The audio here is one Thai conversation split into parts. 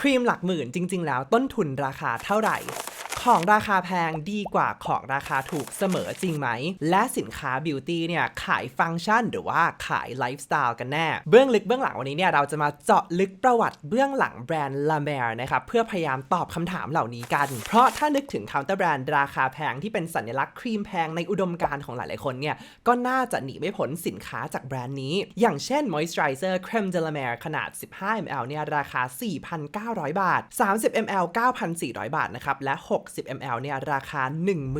ครีมหลักหมื่นจริงๆแล้วต้นทุนราคาเท่าไหร่ของราคาแพงดีกว่าของราคาถูกเสมอจริงไหมและสินค้าบิวตี้เนี่ยขายฟังก์ชันหรือว่าขายไลฟ์สไตล์กันแน่เบื้องลึกเบื้องหลังวันนี้เนี่ยเราจะมาเจาะลึกประวัติเบื้องหลังแบรนด์ La Mer นะครับเพื่อพยายามตอบคำถามเหล่านี้กันเพราะถ้านึกถึงเคาน์เตอร์แบรนด์ราคาแพงที่เป็นสัญลักษณ์ครีมแพงในอุดมการณ์ของหลายๆคนเนี่ยก็น่าจะหนีไม่พ้นสินค้าจากแบรนด์นี้อย่างเช่น Moisturizer Creme de la Mer ขนาด 15ml เนี่ยราคา 4,900 บาท 30ml 9,400 บาทนะครับและ 60ml เนี่ยราคา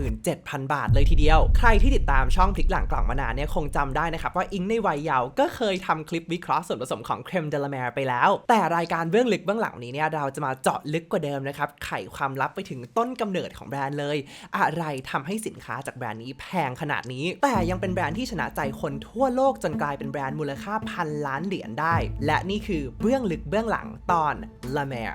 17,000 บาทเลยทีเดียวใครที่ติดตามช่องพลิกหลังกล่องมานานเนี่ยคงจำได้นะครับว่าอิงในวัยเยาว์ก็เคยทำคลิปวิเคราะห์ส่วนผสมของ Creme de la Mer ไปแล้วแต่รายการเบื้องลึกเบื้องหลังนี้เนี่ยเราจะมาเจาะลึกกว่าเดิมนะครับไขความลับไปถึงต้นกำเนิดของแบรนด์เลยอะไรทำให้สินค้าจากแบรนด์นี้แพงขนาดนี้แต่ยังเป็นแบรนด์ที่ชนะใจคนทั่วโลกจนกลายเป็นแบรนด์มูลค่าพันล้านเหรียญได้และนี่คือเบื้องลึกเบื้องหลังตอน La Mer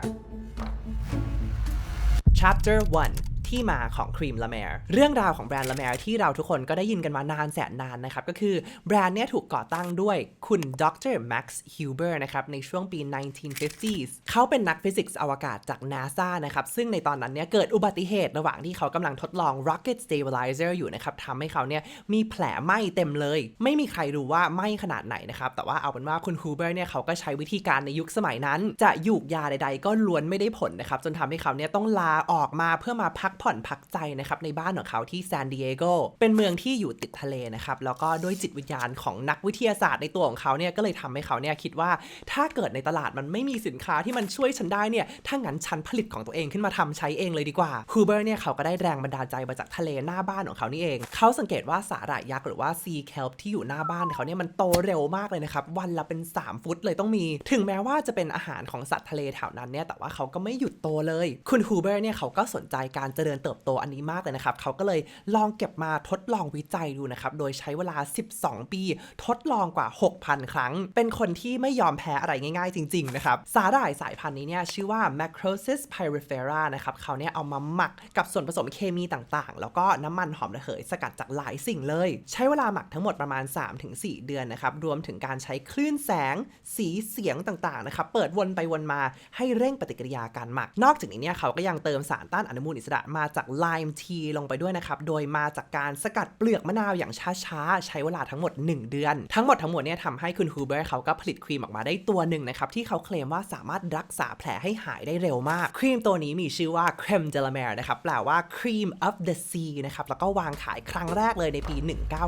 Chapter 1ที่มาของครีม La Mer เรื่องราวของแบรนด์ La Mer ที่เราทุกคนก็ได้ยินกันมานานแสนนานนะครับก็คือแบรนด์เนี้ยถูกก่อตั้งด้วยคุณดร. Max Huber นะครับในช่วงปี 1950s เขาเป็นนักฟิสิกส์อวกาศจาก NASA นะครับซึ่งในตอนนั้นเนี่ยเกิดอุบัติเหตุระหว่างที่เขากำลังทดลอง Rocket Stabilizer อยู่นะครับทำให้เขาเนี่ยมีแผลไหม้เต็มเลยไม่มีใครรู้ว่าไหม้ขนาดไหนนะครับแต่ว่าเอาเป็นว่าคุณ Huber เนี่ยเขาก็ใช้วิธีการในยุคสมัยนั้นจะหยูกยาใดๆก็ล้วนไม่ได้ผลนะครับจนทำให้เขาเนี่ยต้องลาออกมาเพื่อมาพักผ่อนพักใจนะครับในบ้านของเขาที่ซานดิเอโกเป็นเมืองที่อยู่ติดทะเลนะครับแล้วก็ด้วยจิตวิญญาณของนักวิทยาศาสตร์ในตัวของเขาเนี่ยก็เลยทำให้เขาเนี่ยคิดว่าถ้าเกิดในตลาดมันไม่มีสินค้าที่มันช่วยฉันได้เนี่ยถ้างั้นฉันผลิตของตัวเองขึ้นมาทำใช้เองเลยดีกว่าฮูเบอร์เนี่ยเขาก็ได้แรงบันดาลใจมาจากทะเลหน้าบ้านของเขานี่เองเขาสังเกตว่าสาหร่ายยักษ์หรือว่าซีเคลป์ที่อยู่หน้าบ้านเขาเนี่ยมันโตเร็วมากเลยนะครับวันละเป็น3ฟุตเลยต้องมีถึงแม้ว่าจะเป็นอาหารของสัตว์ทะเลแถวนั้นเนี่ยแต่ว่าเขาก็ไม่หยุดโตเลยคุณฮูเบอร์เนี่ยเขาก็สนใจการเจริญเติบโตอันนี้มากเลยนะครับเขาก็เลยลองเก็บมาทดลองวิจัยดูนะครับโดยใช้เวลา12ปีทดลองกว่า 6,000 ครั้งเป็นคนที่ไม่ยอมแพ้อะไรง่ายๆจริงๆนะครับสาหร่ายสายพันธุ์นี้เนี่ยชื่อว่า Macrosis pyrifera นะครับเขาเนี่ยเอามาหมักกับส่วนผสมเคมีต่างๆแล้วก็น้ำมันหอมระเหยสกัดจากหลายสิ่งเลยใช้เวลาหมักทั้งหมดประมาณ 3-4 เดือนนะครับรวมถึงการใช้คลื่นแสงสีเสียงต่างๆนะครับเปิดวนไปวนมาให้เร่งปฏิกิริยาการหมักนอกจากนี้เนี่ยเขาก็ยังเติมสารต้านอนุมูลอิสระมาจาก Lime tea ลงไปด้วยนะครับโดยมาจากการสกัดเปลือกมะนาวอย่างช้าๆใช้เวลาทั้งหมด1เดือนทั้งหมดเนี่ยทำให้คุณฮูเบอร์เขาก็ผลิตครีมออกมาได้ตัวหนึ่งนะครับที่เขาเคลมว่าสามารถรักษาแผลให้หายได้เร็วมากครีมตัวนี้มีชื่อว่า Creme de la Mer นะครับแปลว่า Cream of the Sea นะครับแล้วก็วางขายครั้งแรกเลยในปี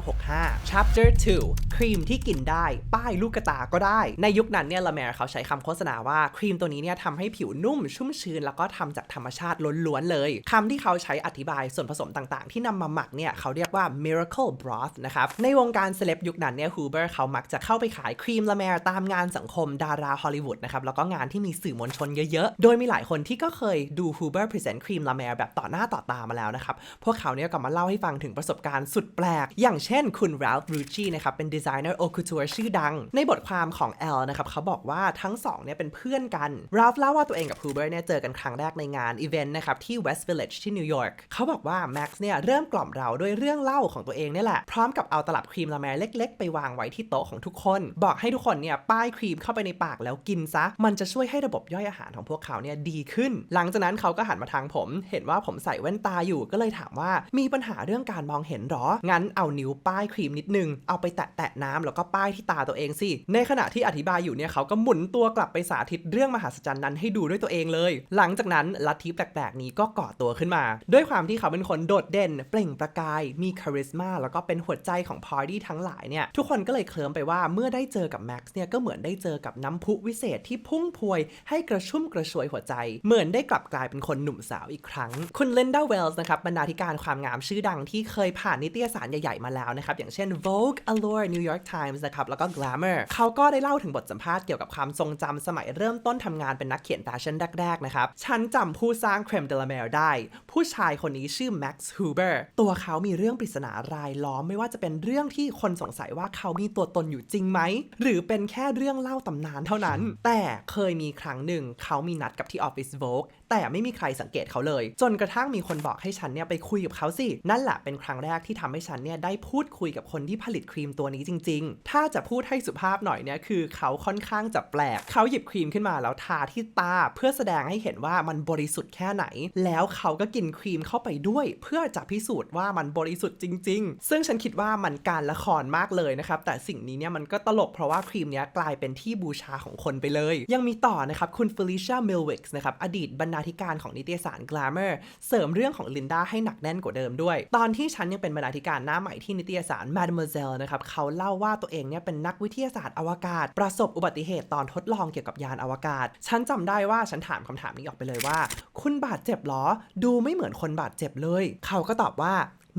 1965 Chapter 2 ครีมที่กินได้ป้ายลูกตาก็ได้ในยุคนั้นเนี่ย La Mer เขาใช้คำโฆษณาว่าครีมตัวนี้เนี่ยทำให้ผิวนุ่มชุ่มชื้นแล้วก็ทำจากธรรมชาติล้วนๆเลยคำที่เขาใช้อธิบายส่วนผสมต่างๆที่นำมาหมักเนี่ยเขาเรียกว่า Miracle Broth นะครับในวงการเซเลบยุคนั้นเนี่ยฮูเบอร์เขามักจะเข้าไปขายครีม La Mer ตามงานสังคมดาราฮอลลีวูดนะครับแล้วก็งานที่มีสื่อมวลชนเยอะๆโดยมีหลายคนที่ก็เคยดูฮูเบอร์พรีเซนต์ครีม La Mer แบบต่อหน้าต่อตามาแล้วนะครับพวกเขาเนี่ยก็มาเล่าให้ฟังถึงประสบการณ์สุดแปลกอย่างเช่นคุณ Ralph Rucci นะครับเป็นดีไซเนอร์ Haute Couture ชื่อดังในบทความของ Elle นะครับเขาบอกว่าทั้งสองเนี่ยเป็นเพื่อนกัน Ralph เล่าว่าตัวเองกับฮูเบอร์เนี่ยเจอกันครั้งแรกในงานอีเวนต์นะครับที่ West Village ที่นิวยอร์กเขาบอกว่า Max เนี่ยเริ่มกล่อมเราด้วยเรื่องเล่าของตัวเองนี่แหละพร้อมกับเอาตลับครีม La Mer เล็กๆไปวางไว้ที่โต๊ะของทุกคนบอกให้ทุกคนเนี่ยป้ายครีมเข้าไปในปากแล้วกินซะมันจะช่วยให้ระบบย่อยอาหารของพวกเขาเนี่ยดีขึ้นหลังจากนั้นเขาก็หันมาทางผมเห็นว่าผมใส่แว่นตาอยู่ก็เลยถามว่ามีปัญหาเรื่องการมองเห็นหรองั้นเอานิ้วป้ายครีมนิดนึงเอาไปแตะน้ำแล้วก็ป้ายที่ตาตัวเองสิในขณะที่อธิบายอยู่เนี่ยเขาก็หมุนตัวกลับไปสาธิตเรื่องมหัศจรรย์นั้นให้ดูด้วยตัวเองเลยหลังจากนั้นลัทธิแปลกๆนี้ก็ก่อตัวขึ้นมาด้วยความที่เขาเป็นคนโดดเด่นเปล่งประกายมีคาริสมาแล้วก็เป็นหัวใจของพาร์ตี้ทั้งหลายเนี่ยทุกคนก็เลยเคลิ้มไปว่าเมื่อได้เจอกับแม็กซ์เนี่ยก็เหมือนได้เจอกับน้ำพุวิเศษที่พุ่งพวยให้กระชุ่มกระชวยหัวใจเหมือนได้กลับกลายเป็นคนหนุ่มสาวอีกครั้งคุณลินดาเวลส์นะครับบรรณาธิการความงามชื่อดังที่เคยผ่านนิตยสารใหญ่ๆมาแล้วนะครับอย่างเช่น Vogue Allure New York Times นะครับแล้วก็ Glamour เขาก็ได้เล่าถึงบทสัมภาษณ์เกี่ยวกับความทรงจำสมัยเริ่มต้นทำงานเป็นนักเขียนแฟชั่นแรกๆนะครับฉันจำผู้สร้าง Creme de la Mer ได้ ผู้ชายคนนี้ชื่อแม็กซ์ฮูเบอร์ตัวเขามีเรื่องปริศนารายล้อมไม่ว่าจะเป็นเรื่องที่คนสงสัยว่าเขามีตัวตนอยู่จริงไหมหรือเป็นแค่เรื่องเล่าตำนานเท่านั้นแต่เคยมีครั้งหนึ่งเขามีนัดกับที่ออฟฟิศ Vogue แต่ไม่มีใครสังเกตเขาเลยจนกระทั่งมีคนบอกให้ฉันเนี่ยไปคุยกับเขาสินั่นแหละเป็นครั้งแรกที่ทำให้ฉันเนี่ยได้พูดคุยกับคนที่ผลิตครีมตัวนี้จริงๆถ้าจะพูดให้สุภาพหน่อยเนี่ยคือเขาค่อนข้างจะแปลกเขาหยิบครีมขึ้นมาแล้วทาที่ตาเพื่อแสดงให้เห็นว่ามันบริสุทธิ์แค่ไหนแล้วเขาก็กินครีมเข้าไปด้วยเพื่อจะพิสูจน์ว่ามันบริสุทธิ์จริงๆซึ่งฉันคิดว่ามันการละครมากเลยนะครับแต่สิ่งนี้เนี่ยมันก็ตลกเพราะว่าครีมนี้กลายเป็นที่บูชาของคนไปเลยยังมีต่อนะครับคุณ Felicia Milwix นะครับอดีตบรรณาธิการของนิตยสาร Glamour เสริมเรื่องของลินดาให้หนักแน่นกว่าเดิมด้วยตอนที่ฉันยังเป็นบรรณาธิการหน้าใหม่ที่นิตยสาร Mademoiselle นะครับเขาเล่าว่าตัวเองเนี่ยเป็นนักวิทยาศาสตร์อวกาศประสบอุบัติเหตุตอนทดลองเกี่ยวกับยานอวกาศฉันจำได้ว่าฉันถามคำถามนี้ออกไปเลยว่าคุณบาดเจ็บหรอดูไม่เหมือนคนบาดเจ็บเลยเขาก็ตอบว่า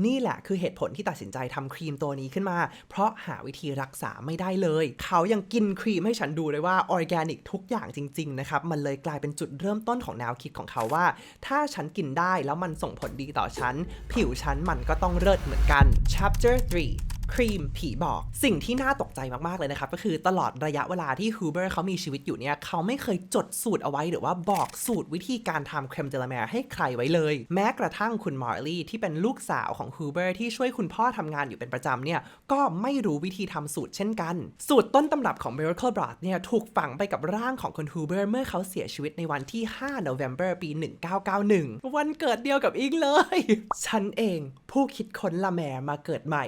นี่แหละคือเหตุผลที่ตัดสินใจทำครีมตัวนี้ขึ้นมาเพราะหาวิธีรักษาไม่ได้เลยเขายังกินครีมให้ฉันดูเลยว่าออร์แกนิกทุกอย่างจริงๆนะครับมันเลยกลายเป็นจุดเริ่มต้นของแนวคิดของเขาว่าถ้าฉันกินได้แล้วมันส่งผลดีต่อฉันผิวฉันมันก็ต้องเลิศเหมือนกัน Chapter 3ครีมผีบอกสิ่งที่น่าตกใจมากๆเลยนะครับก็คือตลอดระยะเวลาที่ฮูเบอร์เขามีชีวิตอยู่เนี่ยเขาไม่เคยจดสูตรเอาไว้หรือว่าบอกสูตรวิธีการทำเครมเดลาแมร์ให้ใครไว้เลยแม้กระทั่งคุณมอร์ลี่ที่เป็นลูกสาวของฮูเบอร์ที่ช่วยคุณพ่อทำงานอยู่เป็นประจำเนี่ยก็ไม่รู้วิธีทำสูตรเช่นกันสูตรต้นตำรับของ Miracle Broth เนี่ยถูกฝังไปกับร่างของคุณฮูเบอร์เมื่อเขาเสียชีวิตในวันที่5 November ปี 1991วันเกิดเดียวกับอิงเลยฉันเองผู้คิดค้นละแมร์มาเกิดใหม่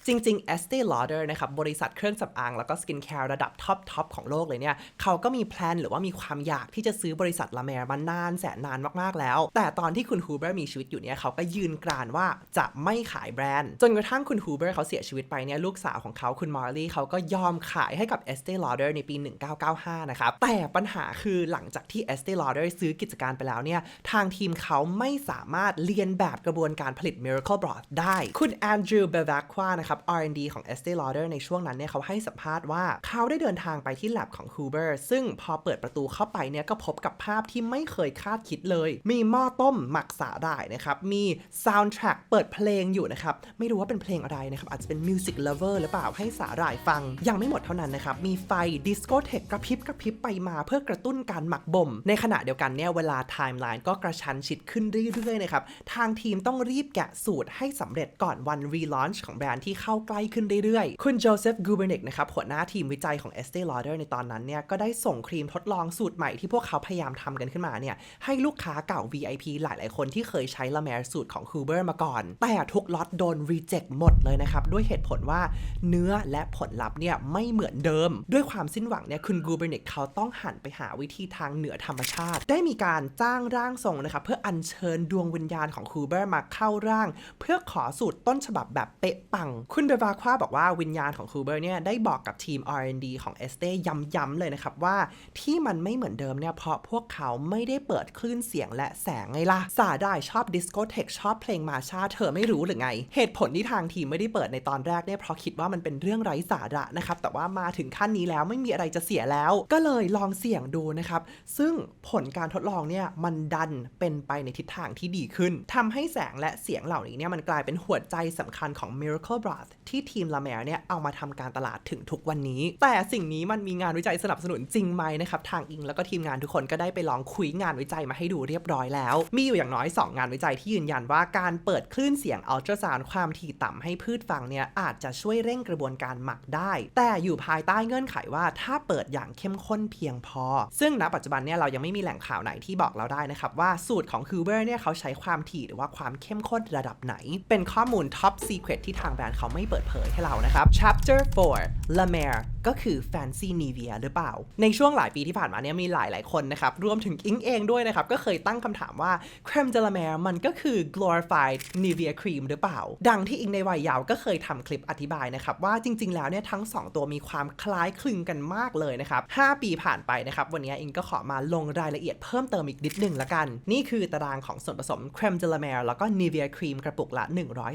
จริงๆ Estee Lauder นะครับบริษัทเครื่องสำอางแล้วก็สกินแคร์ระดับท็อปของโลกเลยเนี่ยเขาก็มีแพลนหรือว่ามีความอยากที่จะซื้อบริษัทละแมร์มานานแสนนานมากๆแล้วแต่ตอนที่คุณฮูเบอร์มีชีวิตอยู่เนี่ยเขาก็ยืนกรานว่าจะไม่ขายแบรนด์จนกระทั่งคุณฮูเบอร์เขาเสียชีวิตไปเนี่ยลูกสาวของเขาคุณมอร์ลี่เขาก็ยอมขายให้กับ Estee Lauder ในปี 1995 นะครับแต่ปัญหาคือหลังจากที่ Estee Lauder ซื้อกิจการไปแล้วเนี่ยทางทีมเขาไม่สามารถเลียนแบบกระบวนการผลิต Miracle Broth ได้คุณแอนดรูว์ เบลแวคควานะครับ R&D ของ Estee Lauder ในช่วงนั้นเนี่ยเขาให้สัมภาษณ์ว่าเขาได้เดินทางไปที่ lab ของ Huber ซึ่งพอเปิดประตูเข้าไปเนี่ยก็พบกับภาพที่ไม่เคยคาดคิดเลยมีหม้อต้มหมักสาหร่ายนะครับมี soundtrack เปิดเพลงอยู่นะครับไม่รู้ว่าเป็นเพลงอะไรนะครับอาจจะเป็น music lover หรือเปล่าให้สาหร่ายฟังยังไม่หมดเท่านั้นนะครับมีไฟดิสโกเทคกระพริบไปมาเพื่อกระตุ้นการหมักบ่มในขณะเดียวกันเนี่ยเวลาไทม์ไลน์ก็กระชั้นชิดขึ้นเรื่อยๆนะครับทางทีมต้องรีบแกะสูตรให้สำเร็จก่อนวันรีลอนช์ของแบรนด์ที่เข้าใกล้ขึ้นเรื่อยๆคุณโจเซฟ กูเบอร์นิกนะครับหัวหน้าทีมวิจัยของ Estee Lauder ในตอนนั้นเนี่ยก็ได้ส่งครีมทดลองสูตรใหม่ที่พวกเขาพยายามทำกันขึ้นมาเนี่ยให้ลูกค้าเก่า VIP หลายๆคนที่เคยใช้ละแมร์สูตรของ Huber มาก่อนแต่ทุกล็อตโดนรีเจ็คหมดเลยนะครับด้วยเหตุผลว่าเนื้อและผลลัพธ์เนี่ยไม่เหมือนเดิมด้วยความสิ้นหวังเนี่ยคุณกูเบอร์นิกเขาต้องหันไปหาวิธีทางเหนือธรรมชาติได้มีการจ้างร่างทรงนะครับเพื่ออัญเชิญดวงวิญญาณของ Huber มาเข้าร่างเพื่อขอสูตรต้นฉบับแบบเป๊ะปังคุณเดวาควาบอกว่าวิญญาณของ Huber เนี่ยได้บอกกับทีม R&D ของ Estee ย้ำๆเลยนะครับว่าที่มันไม่เหมือนเดิมเนี่ยเพราะพวกเขาไม่ได้เปิดคลื่นเสียงและแสงไงล่ะสาได้ชอบดิสโกเทคชอบเพลงมาชาเธอไม่รู้หรือไงเหตุผลที่ทางทีมไม่ได้เปิดในตอนแรกเนี่ยเพราะคิดว่ามันเป็นเรื่องไร้สาระนะครับแต่ว่ามาถึงขั้นนี้แล้วไม่มีอะไรจะเสียแล้วก็เลยลองเสี่ยงดูนะครับซึ่งผลการทดลองเนี่ยมันดันเป็นไปในทิศทางที่ดีขึ้นทำให้แสงและเสียงเหล่านี้เนี่ยมันกลายเป็นหัวใจสำคัญของ Miracle Broth ที่ทีมละแมร์เนี่ยเอามาทำการตลาดถึงทุกวันนี้แต่สิ่งนี้มันมีงานวิจัยสนับสนุนจริงไหมนะครับทางอิงแล้วก็ทีมงานทุกคนก็ได้ไปลองคุยงานวิจัยมาให้ดูเรียบร้อยแล้วมีอยู่อย่างน้อย2งานวิจัยที่ยืนยันว่าการเปิดคลื่นเสียงอัลตราซาวด์ความถี่ต่ำให้พืชฟังเนี่ยอาจจะช่วยเร่งกระบวนการหมักได้แต่อยู่ภายใต้เงื่อนไขว่าถ้าเปิดอย่างเข้มข้นเพียงพอซึ่งณปัจจุบันเนี่ยเรายังไม่มีแหล่งข่าวไหนที่บอกเราได้นะครับว่าสูตรของ Huber เนี่ยเขาใช้ความถี่หรือว่าความเข้มข้นระดับไหนเป็นข้อมูล Top Secret ที่ทางแบรนด์เขาไม่เปิดเผยให้เรานะครับ Chapter 4 La Mer ก็คือ Fancy Nivea หรือเปล่าในช่วงหลายปีที่ผ่านมาเนี่ยมีหลายคนนะครับรวมถึงอิงเองด้วยนะครับก็เคยตั้งคำถามว่า Creme de la Mer มันก็คือ glorified Nivea Cream หรือเปล่าดังที่อิงในวัยเยาว์ก็เคยทำคลิปอธิบายนะครับว่าจริงๆแล้วเนี่ยทั้ง2ตัวมีความคล้ายคลึงกันมากเลยนะครับ5ปีผ่านไปนะครับวันนี้อิงก็ขอมาลงรายละเอียดเพิ่มเติมอีกนิดนึงละกันนี่คือตารางของส่วนผสม Creme de la Mer แล้วก็ Nivea Cream กระปุกละ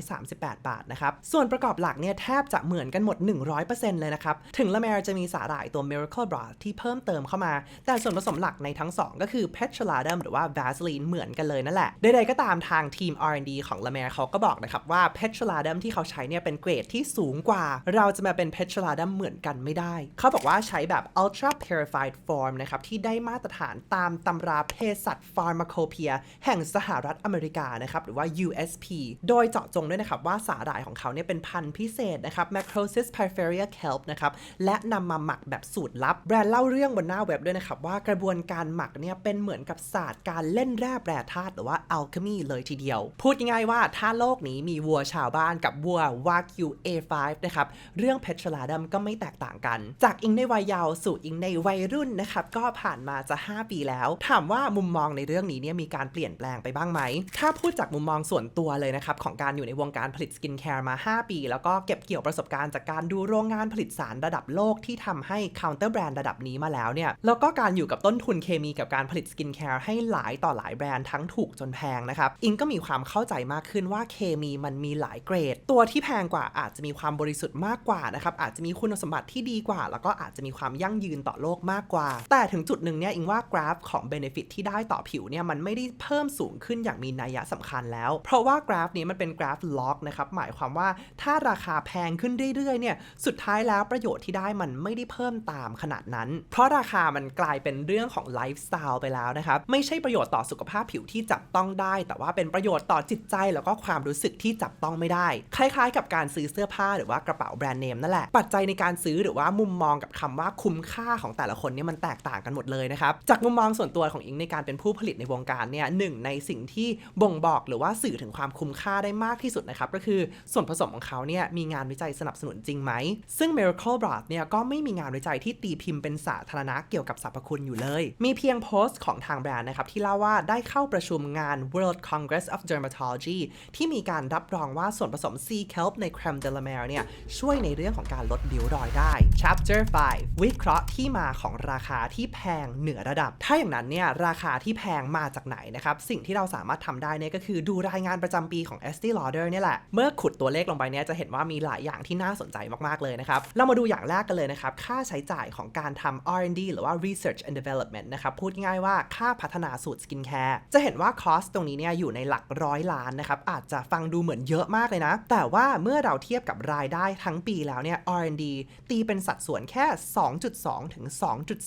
138 บาทนะครับส่วนประกอบหลักเนี่ยแทบจะเหมือนกันหมด 100% เลยนะครับถึงละ La Mer จะมีสาหร่ายตัว Miracle Broth ที่เพิ่มเติมเข้ามาแต่ส่วนผสมหลักในทั้ง2ก็คือ Petroleum หรือว่า Vaseline เหมือนกันเลยนั่นแหละใดๆก็ตามทางทีม R&D ของ La Mer เขาก็บอกนะครับว่า Petroleum ที่เขาใช้เนี่ยเป็นเกรดที่สูงกว่าเราจะมาเป็น Petroleum เหมือนกันไม่ได้เขาบอกว่าใช้แบบ Ultra Purified Form นะครับที่ได้มาตรฐานตามตำราเภสัช Pharmacopoeia แห่งสหรัฐอเมริกานะครับหรือว่า USP โดยเจาะจงด้วยนะครับว่าสาหร่ายของเขาเนี่ยเป็นพันธุ์พิเศษนะครับ Macrosis Porphyria kelp นะครับและนำมาหมักแบบสูตรลับแบรนด์เล่าเรื่องบนหน้าเว็บด้วยนะครับว่ากระบวนการหมักเนี่ยเป็นเหมือนกับศาสตร์การเล่นแร่แปรธาตุหรือว่า alchemy เลยทีเดียวพูดง่ายๆว่าถ้าโลกนี้มีวัวชาวบ้านกับวัว Wagyu A5 นะครับเรื่อง Petroleum ก็ไม่แตกต่างกันจากอิงในวัยเยาว์สู่อิงในวัยรุ่นนะครับก็ผ่านมาจะ5ปีแล้วถามว่ามุมมองในเรื่องนี้เนี่ยมีการเปลี่ยนแปลงไปบ้างไหมถ้าพูดจากมุมมองส่วนตัวเลยนะครับของการอยู่ในวงการผลิตสกินแคร์มา5ปีแล้วก็เก็บเกี่ยวประสบการณ์จากการดูโรงงานผลิตสารระดับโลกที่ทำให้เคาน์เตอร์แบรนด์ระดับนี้มาแล้วเนี่ยแล้วก็การอยู่กับต้นทุนเคมีกับการผลิตสกินแคร์ให้หลายต่อหลายแบรนด์ทั้งถูกจนแพงนะครับอิงก็มีความเข้าใจมากขึ้นว่าเคมีมันมีหลายเกรดตัวที่แพงกว่าอาจจะมีความบริสุทธิ์มากกว่านะครับอาจจะมีคุณสมบัติที่ดีกว่าแล้วก็อาจจะมีความยั่งยืนต่อโลกมากกว่าแต่ถึงจุดหนึ่งเนี่ยอิงว่ากราฟของ benefit ที่ได้ต่อผิวเนี่ยมันไม่ได้เพิ่มสูงขึ้นอย่างมีนัยสำคัญแล้วเพราะว่ากราฟนี้มันเป็นกราฟล็อกนะครับหมายความว่าถ้าราคาแพงขึ้นเรื่อยๆเนี่ยสุดท้ายแล้วประโยชน์ที่ได้มันไม่ได้เพิ่มตามขนาดนั้นเพราะราคามันกลายเป็นเรื่องของไลฟ์สไตล์ไปแล้วนะครับไม่ใช่ประโยชน์ต่อสุขภาพผิวที่จับต้องได้แต่ว่าเป็นประโยชน์ต่อจิตใจแล้วก็ความรู้สึกที่จับต้องไม่ได้คล้ายๆกับการซื้อเสื้อผ้าหรือว่ากระเป๋าแบรนด์เนมนั่นแหละปัจจัยในการซื้อหรือว่ามุมมองกับคำว่าคุ้มค่าของแต่ละคนเนี่ยมันแตกต่างกันหมดเลยนะครับจากมุมมองส่วนตัวของอิงในการเป็นผู้ผลิตในวงการเนี่ยหนึ่งในสิ่งที่บ่งบอกหรือว่าสื่อถึงความคุ้มค่าได้มากที่สุดนะครับก็คือส่วนผสมของเขาเนี่ยมีงานวิจัยสนับสนุนจริงไหมซึ่ง Miracle Broth เนี่ยก็ไม่มีงานวิจัยที่ตีพิมพ์เป็นสาธารณะเกี่ยวกับสรรพคุณอยู่เลยมีเพียงโพสต์ของทางแบรนด์นะครับที่เล่าว่าได้เข้าประชุมงาน World Congress of Dermatology ที่มีการรับรองว่าส่วนผสม Sea Kelp ใน Crème de la Mer เนี่ยช่วยในเรื่องของการลดริ้วรอยได้ Chapter 5 วิเคราะห์ที่มาของราคาที่แพงเหนือระดับถ้าอย่างนั้นเนี่ยราคาที่แพงมาจากไหนนะครับสิ่งที่เราสามารถทำได้เนี่ยก็คือดูรายงานประจำปีของ Estée Lauder เนี่ยแหละเมื่อขุดตัวเลขลงไปเนี่ยจะเห็นว่ามีหลายอย่างที่น่าสนใจมากๆเลยนะครับเรามาดูอย่างแรกกันเลยนะครับค่าใช้จ่ายของการทำ R&D หรือว่า Research and Development นะครับพูดง่ายว่าค่าพัฒนาสูตรสกินแคร์จะเห็นว่าคอสตรงนี้เนี่ยอยู่ในหลักร้อยล้านนะครับอาจจะฟังดูเหมือนเยอะมากเลยนะแต่ว่าเมื่อเราเทียบกับรายได้ทั้งปีแล้วเนี่ย R&D ตีเป็นสัดส่วนแค่ 2.2 ถึง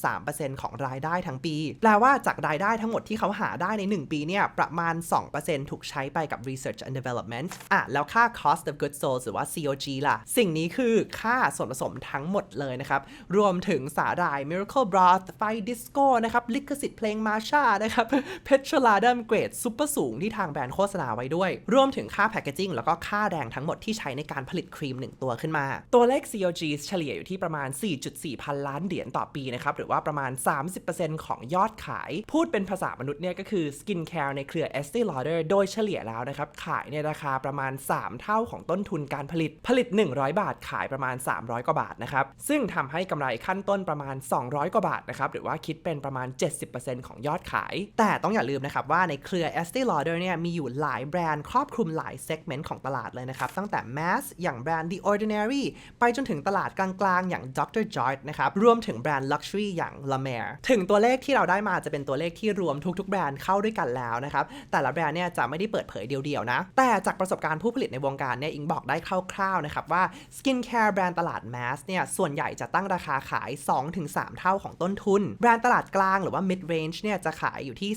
2.3% ของรายได้ทั้งปีแปลว่าจากรายได้ทั้งหมดที่เขาหาได้ใน1ปีเนี่ยประมาณ 2% ถูกใช้ไปกับ Research and Development แล้วค่า Cost of Goods Sold หรือว่า COG ล่ะสิ่งนี้คือค่าส่วนผสมทั้งหมดเลยนะครับรวมถึงสาหร่าย Miracle Broth ไฟดิสโก้นะครับลิขสิทธิ์เพลงมาชานะครับ Petroleum เกรดซุปเปอร์สูงที่ทางแบรนด์โฆษณาไว้ด้วยรวมถึงค่าแพคเกจิ้งแล้วก็ค่าแรงทั้งหมดที่ใช้ในการผลิตครีม1ตัวขึ้นมาตัวเลข COG เฉลี่ยอยู่ที่ประมาณ 4.4 พันล้านเหรียญต่อปีนะครับหรือว่าประมาณ 30% ของยอดขายพูดเป็นภาษามนุษย์เนี่ยก็คือสกินแคร์ในเครือ Estée Lauder โดยเฉลี่ยแล้วนะครับขายในราคาประมาณ3เท่าของต้นทุนการผลิต100 บาทขายประมาณ300กว่าบาทนะครับซึ่งทำให้กำไรขั้นต้นประมาณ200กว่าบาทนะครับหรือว่าคิดเป็นประมาณ 70% ของยอดขายแต่ต้องอย่าลืมนะครับว่าในเครือ Estée Lauder เนี่ยมีอยู่หลายแบรนด์ครอบคลุมหลายเซกเมนต์ของตลาดเลยนะครับตั้งแต่ Mass อย่างแบรนด์ The Ordinary ไปจนถึงตลาดกลางๆอย่าง Dr. Jart นะครับรวมถึงแบรนด์ Luxury อย่าง La Mer ถึงตัวเลขที่เราได้มาจะเป็นตัวเลขที่รวมทุกๆแบรนด์เข้าด้วยกันแล้วนะครับแต่ละแบรนด์เนี่ยจะไม่ได้เปิดเผยเดียวๆนะแต่จากประสบการณ์ผู้ผลิตในวงการเนี่ยอิงบอกได้คร่าวๆนะครับว่า Skin Care แบรนด์ตลาด Mass เนี่ยส่วนใหญ่จะตั้งราคาขาย 2-3 เท่าของต้นทุนแบรนด์ตลาดกลางหรือว่า Mid Range เนี่ยจะขายอยู่ที่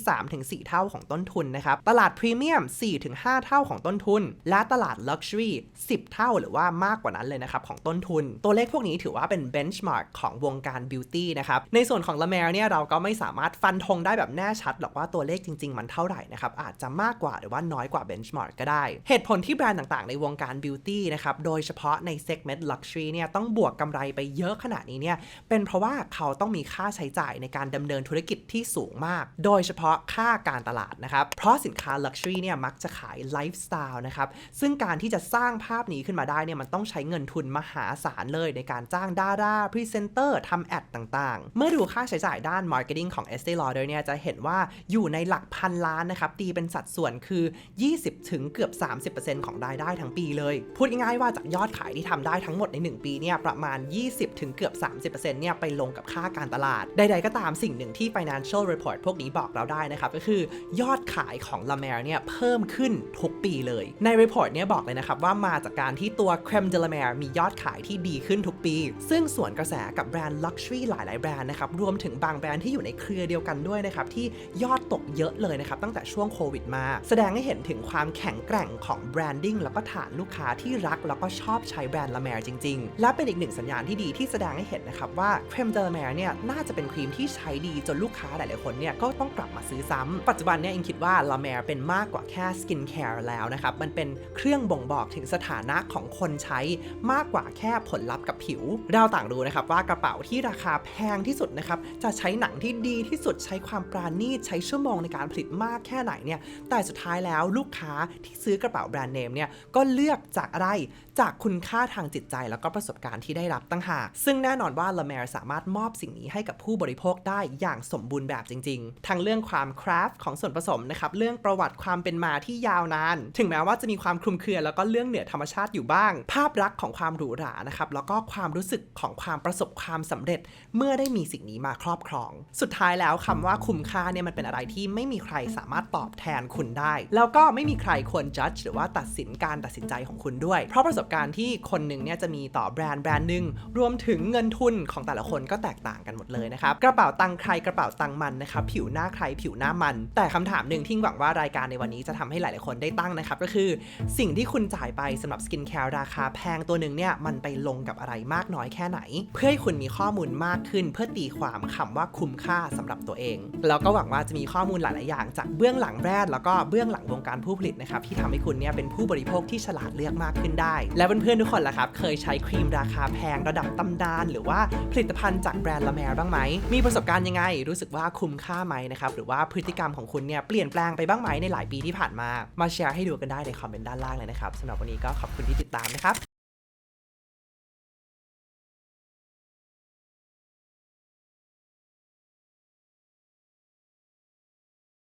3-4 เท่าของต้นทุนนะครับตลาด Premium 4-5 เท่าของต้นทุนและตลาด Luxury 10 เท่าหรือว่ามากกว่านั้นเลยนะครับของต้นทุนตัวเลขพวกนี้ถือว่าเป็น benchmark ของวงการ beauty นะครับในส่วนของ La Mer เนี่ยเราก็ไม่สามารถฟันธงได้แบบแน่ชัดหรอกว่าตัวเลขจริงๆมันเท่าไหร่นะครับอาจจะมากกว่าหรือว่าน้อยกว่า benchmark ก็ได้เหตุผลที่แบรนด์ต่างๆในวงการ beauty นะครับโดยเฉพาะใน segment luxury เนี่ยต้องบวกกำไรไปเยอะขนาดนี้เนี่ยเป็นเพราะว่าเขาต้องมีค่าใช้จ่ายในการดำเนินธุรกิจที่สูงมากโดยเฉพาะค่าการตลาดนะครับเพราะสินค้า luxury เนี่ยมักจะขาย lifestyle นะครับซึ่งการที่จะสร้างภาพนี้ขึ้นมาได้เนี่ยมันต้องใช้เงินทุนมหาศาลเลยในการจ้างดาราพรีเซนเตอร์ทำแอดต่างๆเมื่อดูค่าใช้จ่ายด้าน marketing ของ Estée Lauder เนี่ยจะเห็นว่าอยู่ในหลักพันล้านนะครับตีเป็นสัดส่วนคือ 20 ถึงเกือบ 30% ของรายได้ทั้งปีเลยพูดง่ายๆว่าจากยอดขายที่ทำได้ทั้งหมดใน1ปีเนี่ยประมาณ 20 ถึงเกือบ 30% เนี่ยไปลงกับค่าการตลาดใดๆก็ตามสิ่งหนึ่งที่ financial report พวกนี้บอกเราได้นะครับก็คือยอดขายของ La Mer เนี่ยเพิ่มขึ้นทุกปีเลยใน report เนี่ยบอกเลยนะครับว่ามาจากการที่ตัว Crème de la Mer มียอดขายที่ดีขึ้นทุกปีซึ่งสวนกระแสกับแบรนด์ luxury หลายๆแบรนด์นะครับรวมถึงบางแบรนด์ที่อยู่ในเครือเดียวกันด้วยนะครับที่ยอดตกเยอะเลยนะครับตั้งแต่ช่วงโควิดมาแสดงให้เห็นถึงความแข็งแกร่งของแบรนดิ้งแล้วก็ฐานลูกค้าที่รักแล้วก็ชอบใช้แบรนด์ La Mer จริงๆและเป็นอีกหนึ่งสัญญาณที่ดีที่แสดงให้เห็นนะครับว่า Crème de la Mer เนี่ยน่าจะเป็นครีมที่ใช้ดีจนลูกค้าหลายๆคนเนี่ยก็ต้องกลับมาซื้อซ้ำปัจจุบันเนี่ยอิงคิดว่า La Mer เป็นมากกว่าแค่สกินแคร์แล้วนะครับมันเป็นเครื่องบ่งบอกถึงสถานะของคนใช้มากกว่าแค่ผลลัพธ์กับผิวเราต่างรู้นะครับว่ากระเป๋าที่ราคาแพงที่สุดนะครับจะใช้หนังที่ดีที่สุดใช้ความปราณีตใช้ชั่วโมงในการผลิตมากแค่ไหนเนี่ยแต่สุดท้ายแล้วลูกค้าที่ซื้อกระเป๋าแบรนด์เนมเนี่ยก็เลือกจากอะไรจากคุณค่าทางจิตใจแล้วก็ประสบการณ์ที่ได้รับตั้งหากซึ่งแน่นอนว่า La Mer สามารถมอบสิ่งนี้ให้กับผู้บริโภคได้อย่างสมบูรณ์แบบจริงๆทั้งเรื่องความคราฟต์ของส่วนผสมนะครับเรื่องประวัติความเป็นมาที่ยาวนานถึงแม้ว่าจะมีความคลุมเครือแล้วก็เรื่องเหนือธรรมชาติอยู่บ้างภาพลักษณ์ของความหรูหรานะครับแล้วก็ความรู้สึกของความประสบความสำเร็จเมื่อได้มีสิ่งนี้มาครอบครองสุดท้ายแล้วคำว่าคุ้มค่าเนี่ยมันเป็นอะไรที่ไม่มีใครสามารถตอบแทนคุณได้แล้วก็ไม่มีใครควร judge หรือว่าตัดสินการตัดสินใจของคุณด้วยเพราะประสบการณ์ที่คนหนึ่งเนี่ยจะมีต่อแบรนด์หนึ่งรวมถึงเงินทุนของแต่ละคนก็แตกต่างกันหมดเลยนะครับกระเป๋าตังค์ใครกระเป๋าตังค์มันนะครับผิวหน้าใครผิวหน้ามันแต่คำถามหนึ่งที่หวังว่ารายการในวันนี้จะทำให้หลายๆคนได้ตั้งนะครับก็คือสิ่งที่คุณจ่ายไปสำหรับสกินแคร์ราคาแพงตัวหนึ่งเนี่ยมันไปลงกับอะไรมากน้อยแค่ไหนเพื่อให้คุณมีข้อมูลมากขึ้นเพื่อตีความคำว่าคุ้มค่าสำหรับตัวเองแล้วก็หวังว่าจะมีข้อมูลหลายๆอย่างจากเบื้องหลังแบรนด์แล้วก็เบื้องหลังวงการผู้ผลิตนะครับที่ทำให้คุณเนี่ยเป็นผู้บริโภคที่ฉลาดเลือกมากขึ้นได้และเพื่อนๆทุกคนล่ะครับเคยใช้ครีมราคาแพงระดับตำนานหรือว่าผลิตภัณฑ์จากแบรนด์ La Mer บ้างไหมมีประสบการณ์ยังไงรู้สึกว่าคุ้มค่าไหมนะครับหรือว่าพฤติกรรมของคุณเนี่ยเปลี่ยนแปลงไปบ้างไหมในหลายปีที่ผ่านมาแชร์ให้ดูกันได้ในคอมเมนต์ด้านล่างเลยนะครับสำหรับวันนี้ก็ขอบคุณที่ติดตามนะครับ